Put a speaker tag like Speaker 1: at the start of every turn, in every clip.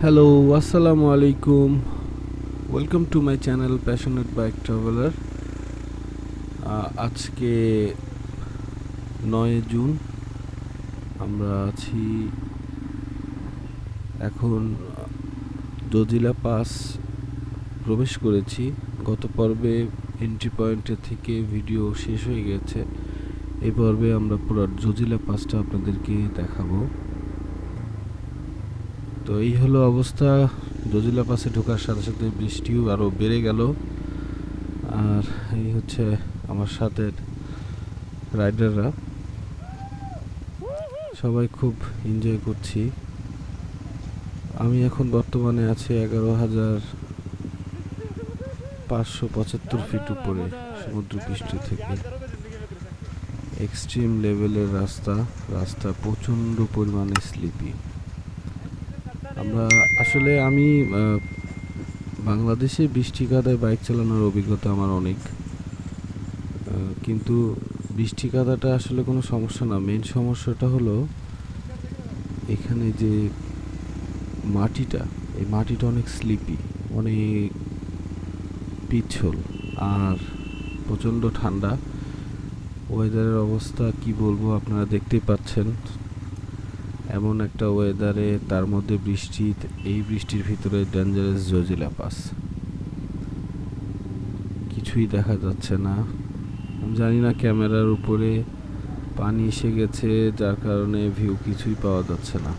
Speaker 1: Hello, আসসালামু আলাইকুম। Welcome to my channel passionate bike traveller. আজকে 9 জুন, আমরা আছি এখন জজিলা পাস প্রবেশ করেছি। গত পর্বে এন্ট্রি পয়েন্টের থেকে ভিডিও শেষ হয়ে গেছে। এই পর্বে আমরা পুরো জজিলা পাসটা আপনাদেরকে দেখাবো। তো এই হলো অবস্থা। জজিলা পাসে ঢোকার সাথে সাথে বৃষ্টিও আরও বেড়ে গেল। আর এই হচ্ছে আমার সাথে রাইডাররা, সবাই খুব এনজয় করছি। আমি এখন বর্তমানে আছি 11,575 ফিট উপরে সমুদ্রপৃষ্ঠ থেকে। এক্সট্রিম লেভেলের রাস্তা প্রচণ্ড পরিমাণে স্লিপি। আমি বাংলাদেশে বৃষ্টি কাদায় বাইক চালানোর অভিজ্ঞতা আমার অনেক, কিন্তু বৃষ্টি কাদাটা আসলে কোনো সমস্যা না। মেন সমস্যাটা হলো এখানে যে এই মাটিটা অনেক স্লিপি, অনেক পিচ্ছল, আর প্রচণ্ড ঠান্ডা। ওয়েদারের অবস্থা কি বলবো, আপনারা দেখতেই পাচ্ছেন। এমন একটা ওয়েদারে তার মধ্যে এই বৃষ্টির ভিতরে ডেঞ্জারাস জজিলা পাস, কিছুই দেখা যাচ্ছে না। আমি জানি না ক্যামেরার উপরে পানি এসে গেছে, যার কারণে ভিউ কিছুই পাওয়া যাচ্ছে না।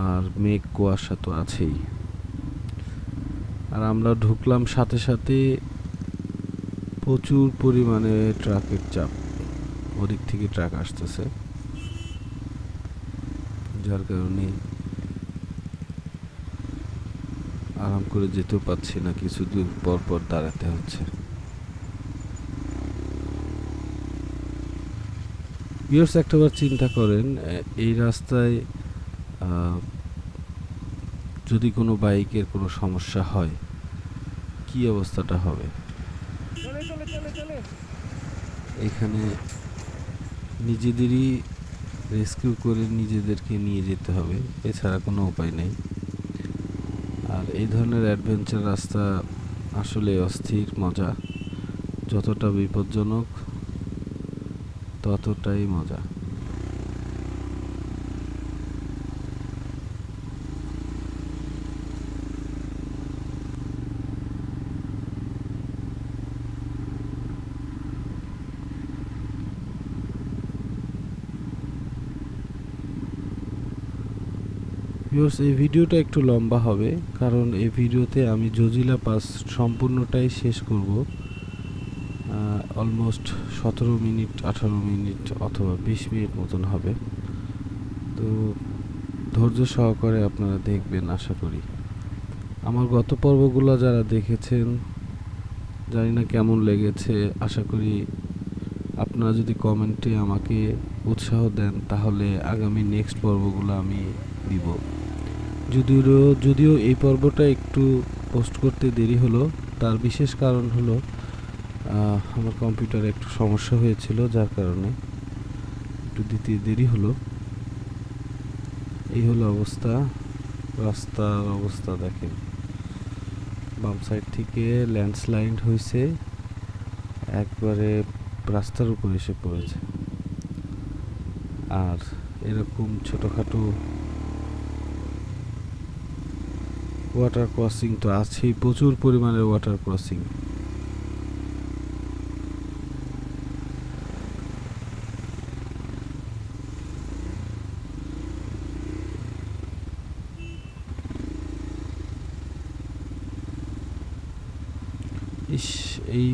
Speaker 1: আর মেঘ কুয়াশা তো আছেই। আর আমরা ঢুকলাম সাথে সাথে প্রচুর পরিমাণে ট্রাকের চাপ, ওদিক থেকে ট্রাক আসতেছে, যার কারণে আরাম করে যেতেও পাচ্ছি না, কিছু দূর পর পর দাঁড়াতে হচ্ছে। ভিউয়ার্স, একটাবার চিন্তা করেন, এই রাস্তায় যদি কোনো বাইকের কোনো সমস্যা হয় কি অবস্থাটা হবে। এখানে নিজেদেরই রেস্কিউ করে নিজেদেরকে নিয়ে যেতে হবে, এছাড়া কোনো উপায় নেই। আর এই ধরনের অ্যাডভেঞ্চার রাস্তা আসলে অস্থির মজা। যতটা বিপজ্জনক ততটাই মজা। এই ভিডিওটা একটু লম্বা হবে, কারণ এই ভিডিওতে আমি জজিলা পাস সম্পূর্ণটাই শেষ করব। অলমোস্ট 17 মিনিট 18 মিনিট অথবা 20 মিনিট মতন হবে। তো ধৈর্য সহকারে আপনারা দেখবেন আশা করি। আমার গত পর্বগুলো যারা দেখেছেন, জানি না কেমন লেগেছে। আশা করি আপনারা যদি কমেন্টে আমাকে উৎসাহ দেন, তাহলে আগামী নেক্সট পর্বগুলো আমি দিব। যদিও এই পর্বটা একটু পোস্ট করতে দেরি হলো, তার বিশেষ কারণ হলো আমার কম্পিউটারে একটু সমস্যা হয়েছিল, যার কারণে একটু দিতে দেরি হলো। এই হলো অবস্থা। রাস্তার অবস্থা দেখেন, বাম সাইড থেকে ল্যান্ডস্লাইড হয়েছে, একবারে রাস্তার উপর এসে পড়েছে। আর এরকম ছোটোখাটো ওয়াটার ক্রসিং তো আছেই, প্রচুর পরিমাণে ওয়াটার ক্রসিং। এই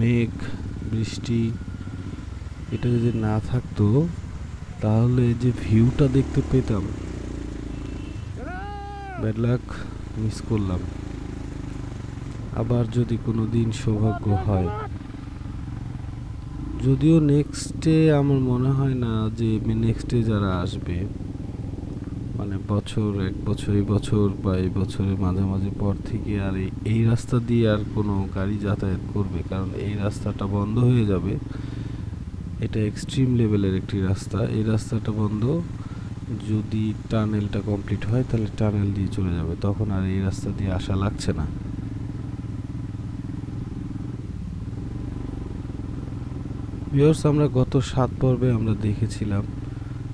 Speaker 1: মেঘ বৃষ্টি এটা যদি না থাকতো, তাহলে যে ভিউটা দেখতে পেতাম। ব্যাড লাক, মিস করলাম। আবার যদি কোনো দিন সৌভাগ্য হয়, যদিও নেক্সটে আমার মনে হয় না যে নেক্সটে যারা আসবে, মানে এই বছর বা এই বছরের মাঝামাঝি পর থেকে আর এই রাস্তা দিয়ে আর কোনো গাড়ি যাতায়াত করবে, কারণ এই রাস্তাটা বন্ধ হয়ে যাবে। এটা এক্সট্রিম লেভেলের একটি রাস্তা, এই রাস্তাটা বন্ধ। যদি টানেলটা কমপ্লিট হয় তাহলে টানেল দিয়ে চলে যাবে, তখন আর এই রাস্তা দিয়ে আসা লাগছে না। ভিউয়ার্স, আমরা গত 7 পর্বে আমরা দেখেছিলাম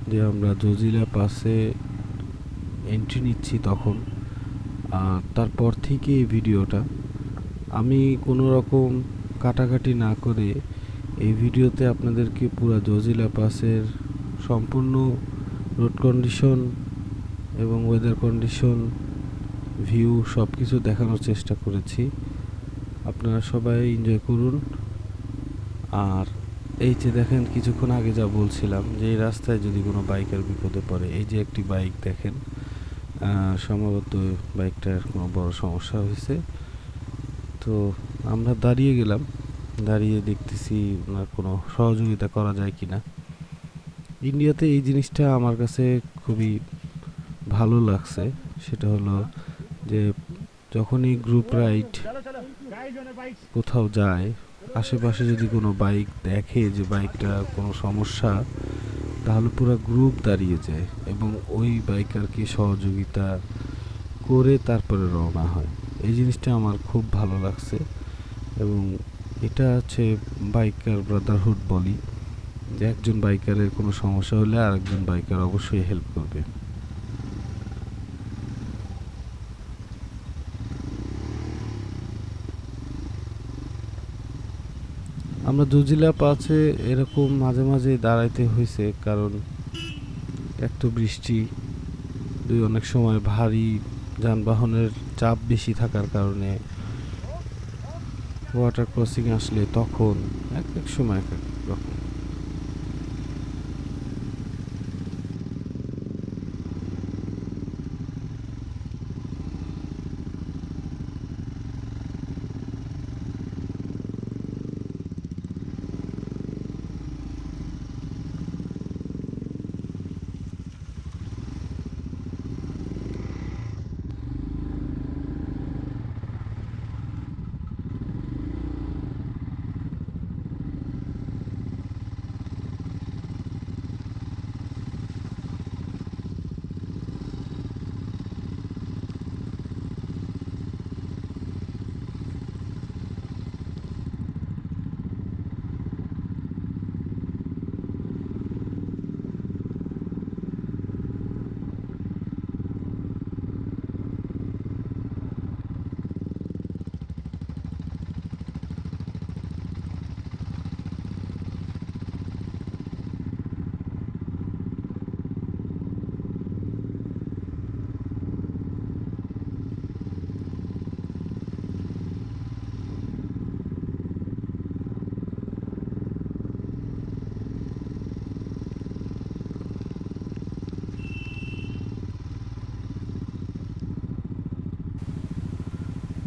Speaker 1: যে আমরা জজিলা পাসে এন্ট্রি নিচ্ছি তখন, আর তারপর থেকে এই ভিডিওটা আমি কোনো রকম কাটাকাটি না করে এই ভিডিওতে আপনাদেরকে পুরো জজিলা পাসের সম্পূর্ণ রোড কন্ডিশন এবং ওয়েদার কন্ডিশন, ভিউ সব কিছু দেখানোর চেষ্টা করেছি। আপনারা সবাই এনজয় করুন। আর এই যে দেখেন, কিছুক্ষণ আগে যা বলছিলাম যে এই রাস্তায় যদি কোনো বাইকের বিপদে পড়ে, এই যে একটি বাইক দেখেন, সম্ভবত বাইকটার কোনো বড় সমস্যা হয়েছে। তো আমরা দাঁড়িয়ে গেলাম, দাঁড়িয়ে দেখতেছি ওনার কোনো সহযোগিতা করা যায় কি না। ইন্ডিয়াতে এই জিনিসটা আমার কাছে খুবই ভালো লাগছে, সেটা হলো যে যখনই গ্রুপ রাইড কোথাও যায়, আশেপাশে যদি কোনো বাইক দেখে যে বাইকটা কোনো সমস্যা, তাহলে পুরো গ্রুপ দাঁড়িয়ে যায় এবং ওই বাইকারকে সহযোগিতা করে তারপরে রওনা হয়। এই জিনিসটা আমার খুব ভালো লাগছে এবং এটা হচ্ছে বাইকার ব্রাদারহুড বলি, যে একজন বাইকারের কোনো সমস্যা হলে আরেকজন বাইকার অবশ্যই হেল্প করবে। আমরা জজিলা পাসে এরকম মাঝে মাঝে দাঁড়াইতে হয়েছে, কারণ এক তো বৃষ্টি, দুই অনেক সময় ভারী যানবাহনের চাপ বেশি থাকার কারণে ওয়াটার ক্রসিং আসলে তখন এক এক সময় এক এক রকম।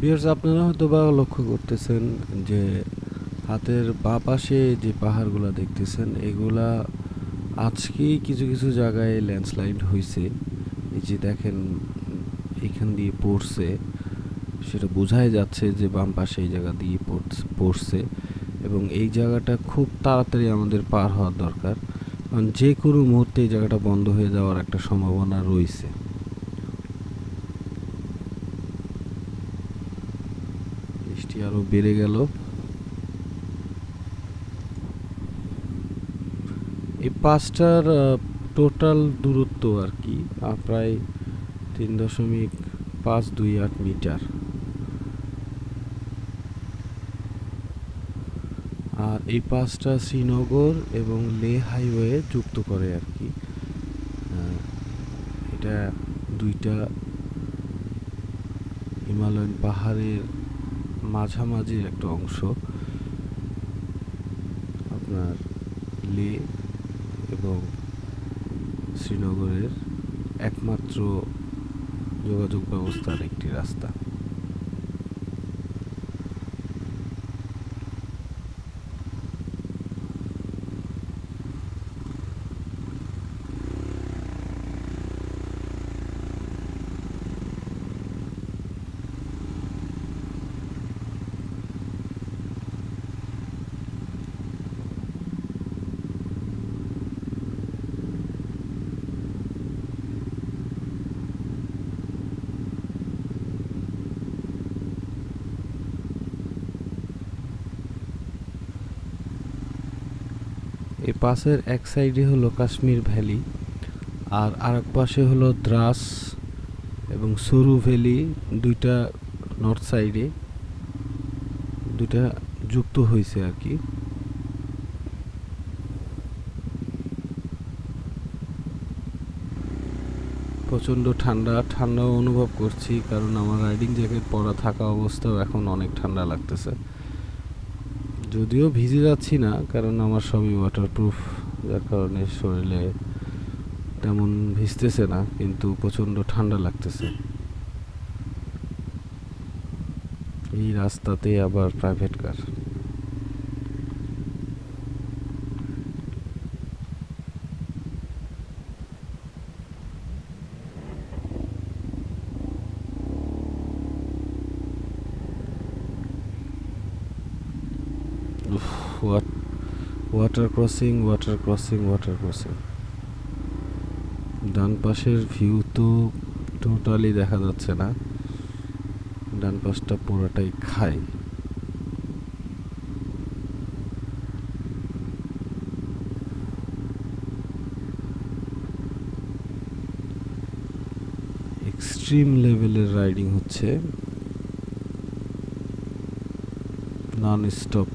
Speaker 1: ভিউয়ার্স, আপনারা হয়তো বা লক্ষ্য করতেছেন যে হাতের বাঁ পাশে যে পাহাড়গুলো দেখতেছেন, এগুলা আজকেই কিছু কিছু জায়গায় ল্যান্ডস্লাইড হয়েছে। এই যে দেখেন এখান দিয়ে পড়ছে, সেটা বোঝাই যাচ্ছে যে বাম পাশে এই জায়গা দিয়ে পড়ছে এবং এই জায়গাটা খুব তাড়াতাড়ি আমাদের পার হওয়া দরকার, কারণ যে কোনো মুহূর্তে এই জায়গাটা বন্ধ হয়ে যাওয়ার একটা সম্ভাবনা রয়েছে। বৃষ্টি আরো বেড়ে গেল। এই পাঁচটার টোটাল দূরত্ব আর কি প্রায় 3.528 মিটার। আর এই পাঁচটা শ্রীনগর এবং লে হাইওয়ে যুক্ত করে আর কি। এটা দুইটা হিমালয়ান পাহাড়ের মাঝামাঝির একটা অংশ। আপনার লে এবং শ্রীনগরের একমাত্র যোগাযোগ ব্যবস্থার একটি রাস্তা। পাসের এক সাইডে হলো কাশ্মীর ভ্যালি, আর আরেক পাশে হলো দ্রাস এবং সরু ভ্যালি। দুইটা নর্থ সাইডে দুইটা যুক্ত হয়েছে আর কি। প্রচণ্ড ঠান্ডাও অনুভব করছি, কারণ আমার রাইডিং জ্যাকেট পরা থাকা অবস্থাও এখন অনেক ঠান্ডা লাগতেছে। যদিও ভিজে যাচ্ছি না, কারণ আমার সবই ওয়াটারপ্রুফ, যার কারণে শরীরে তেমন ভিজতেছে না, কিন্তু প্রচণ্ড ঠান্ডা লাগতেছে। এই রাস্তাতে আবার প্রাইভেট কার। Water crossing. ডান পাশের ভিউ তো টোটালি দেখা যাচ্ছে না, ডান পাশটা পুরোটাই খাই। এক্সট্রিম লেভেলের রাইডিং হচ্ছে, নন স্টপ।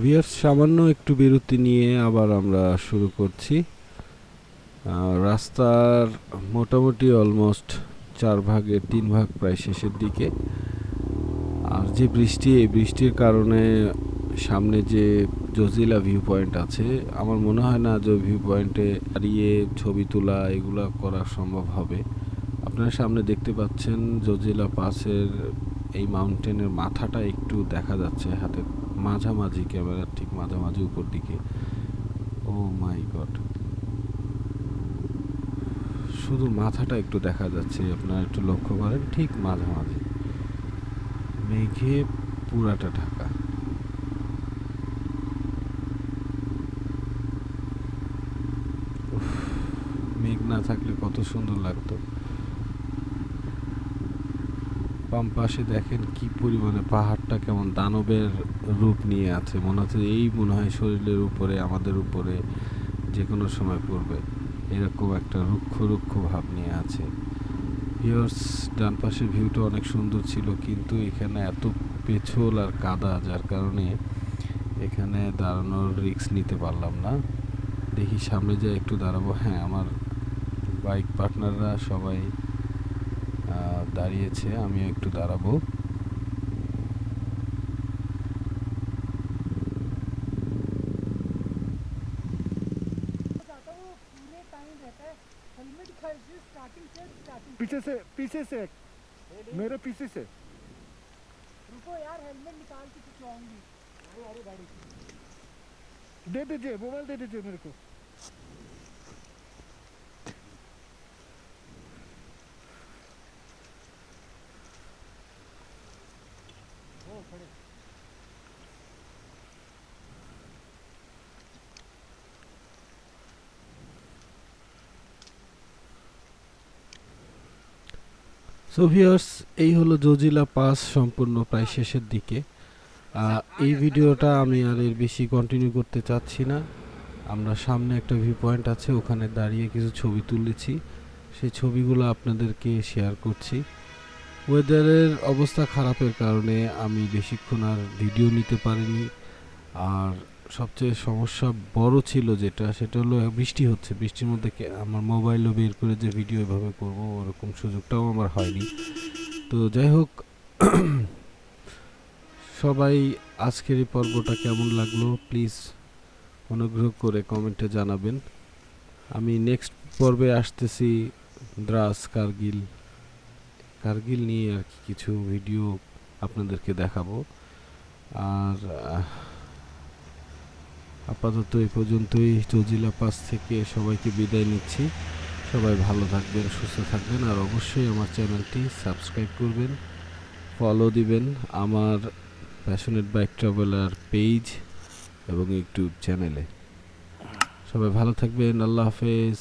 Speaker 1: ভিউয়ার্স, সামান্য একটু বিরতি নিয়ে আবার আমরা শুরু করছি। রাস্তার মোটামুটি অলমোস্ট 4 ভাগের 3 ভাগ প্রায় শেষের দিকে। আর যে বৃষ্টি, এই বৃষ্টির কারণে সামনে যে জজিলা ভিউ পয়েন্ট আছে, আমার মনে হয় না যে ভিউ পয়েন্টে দাঁড়িয়ে ছবি তোলা এগুলা করা সম্ভব হবে। আপনারা সামনে দেখতে পাচ্ছেন জজিলা পাসের এই মাউন্টেনের মাথাটা একটু দেখা যাচ্ছে হাতের মাঝামাঝি, ক্যামেরার ঠিক মাঝামাঝি উপর দিকে। ও মাই গড, শুধু মাথাটা একটু দেখা যাচ্ছে, আপনারা একটু লক্ষ্য করেন, ঠিক মাঝামাঝি, মেঘে পুরাটা ঢাকা। মেঘ না থাকলে কত সুন্দর লাগতো। বাম পাশে দেখেন কি পরিমাণে পাহাড়টা কেমন দানবের রূপ নিয়ে আছে, মনে হয় শরীরের উপরে, আমাদের উপরে যে কোনো সময় পড়বে, এরকম একটা রুক্ষ ভাব নিয়ে আছে। ভিউয়ার্স, ডান পাশের ভিউটা অনেক সুন্দর ছিল, কিন্তু এখানে এত পেছল আর কাদা, যার কারণে এখানে দাঁড়ানোর রিস্ক নিতে পারলাম না। দেখি সামনে যেয়ে একটু দাঁড়াবো। হ্যাঁ, আমার বাইক পার্টনাররা সবাই দাঁড়িয়েছে, আমিও একটু দাঁড়াবো।
Speaker 2: पीछे से मेरे पीछे से रुको यार, हेलमेट निकाल के खिंचवाऊंगी। अरे गाड़ी दे दीजिए, मोबाइल दे दीजिए मेरे को। वो खड़े
Speaker 1: সো ভিউয়ার্স, এই হলো জজিলা পাস সম্পূর্ণ প্রায় শেষের দিকে। এই ভিডিওটা আমি আর এর বেশি কন্টিনিউ করতে চাচ্ছি না। আমরা সামনে একটা ভিউ পয়েন্ট আছে, ওখানে দাঁড়িয়ে কিছু ছবি তুলেছি, সেই ছবিগুলো আপনাদেরকে শেয়ার করছি। ওয়েদারের অবস্থা খারাপের কারণে আমি বেশিক্ষণ আর ভিডিও নিতে পারিনি। আর সবচেয়ে সমস্যা বড় ছিল যেটা, সেটা হলো বৃষ্টি হচ্ছে। বৃষ্টির মধ্যে আমার মোবাইলও বের করে যে ভিডিও এভাবে করব ওরকম সুযোগটাও আমার হয়নি। তো যাই হোক, সবাই আজকের এই পর্বটা কেমন লাগলো প্লিজ অনুগ্রহ করে কমেন্টে জানাবেন। আমি নেক্সট পর্বে আসতেছি দ্রাস, কার্গিল নিয়ে আর কি কিছু ভিডিও আপনাদেরকে দেখাবো। আর আপাতত এই পর্যন্তই। জজিলা পাস থেকে সবাইকে বিদায় নিচ্ছি। সবাই ভালো থাকবেন, সুস্থ থাকবেন, আর অবশ্যই আমার চ্যানেলটি সাবস্ক্রাইব করবেন, ফলো দিবেন আমার প্যাশনেট বাইক ট্রাভেলার পেজ এবং ইউটিউব চ্যানেলে। সবাই ভালো থাকবেন। আল্লাহ হাফেজ।